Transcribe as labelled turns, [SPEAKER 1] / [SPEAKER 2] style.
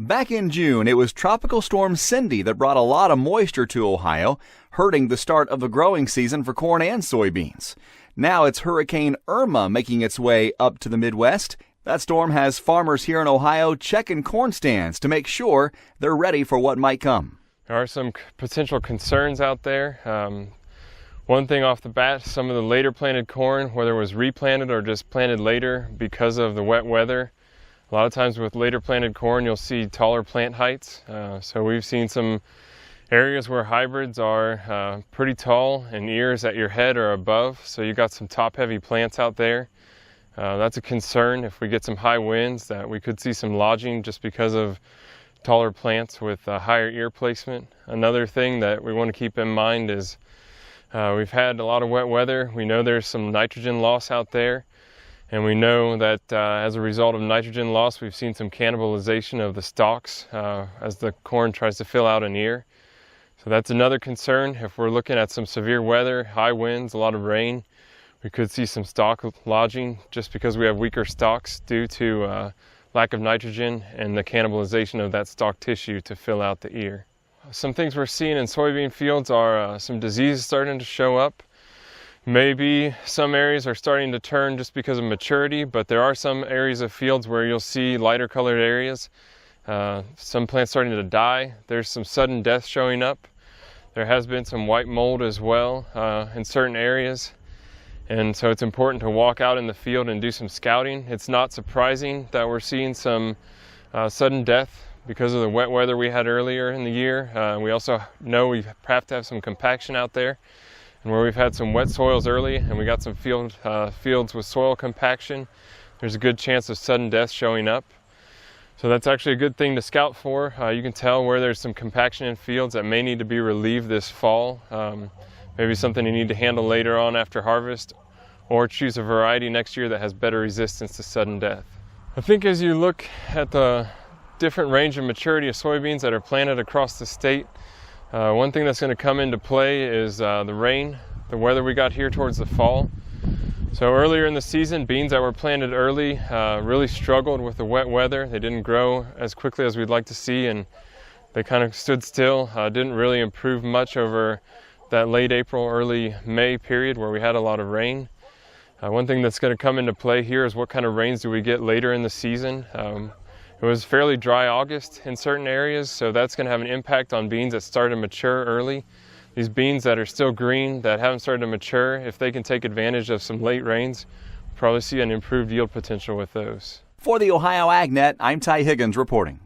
[SPEAKER 1] Back in June, it was Tropical Storm Cindy that brought a lot of moisture to Ohio, hurting the start of the growing season for corn and soybeans. Now it's Hurricane Irma making its way up to the Midwest. That storm has farmers here in Ohio checking corn stands to make sure they're ready for what might come.
[SPEAKER 2] There are some potential concerns out there. One thing off the bat, some of the later planted corn, whether it was replanted or just planted later because of the wet weather. A lot of times with later planted corn, you'll see taller plant heights. So we've seen some areas where hybrids are pretty tall and ears at your head or above. So you've got some top-heavy plants out there. That's a concern. If we get some high winds, that we could see some lodging just because of taller plants with higher ear placement. Another thing that we want to keep in mind is we've had a lot of wet weather. We know there's some nitrogen loss out there, and we know that as a result of nitrogen loss, we've seen some cannibalization of the stalks as the corn tries to fill out an ear. So that's another concern. If we're looking at some severe weather, high winds, a lot of rain, we could see some stalk lodging just because we have weaker stalks due to lack of nitrogen and the cannibalization of that stalk tissue to fill out the ear. Some things we're seeing in soybean fields are some diseases starting to show up. Maybe some areas are starting to turn just because of maturity, but there are some areas of fields where you'll see lighter colored areas. Some plants starting to die. There's some sudden death showing up. There has been some white mold as well in certain areas. And so it's important to walk out in the field and do some scouting. It's not surprising that we're seeing some sudden death because of the wet weather we had earlier in the year. We also know we have to have some compaction out there. And where we've had some wet soils early and we got some fields with soil compaction, there's a good chance of sudden death showing up. So that's actually a good thing to scout for. You can tell where there's some compaction in fields that may need to be relieved this fall. Maybe something you need to handle later on after harvest, or choose a variety next year that has better resistance to sudden death. I think as you look at the different range of maturity of soybeans that are planted across the state, one thing that's going to come into play is the rain, the weather we got here towards the fall. So earlier in the season, beans that were planted early really struggled with the wet weather. They didn't grow as quickly as we'd like to see, and they kind of stood still, didn't really improve much over that late April, early May period where we had a lot of rain. One thing that's going to come into play here is what kind of rains do we get later in the season. It was fairly dry August in certain areas, so that's going to have an impact on beans that start to mature early. These beans that are still green, that haven't started to mature, if they can take advantage of some late rains, we'll probably see an improved yield potential with those.
[SPEAKER 1] For the Ohio AgNet, I'm Higgins reporting.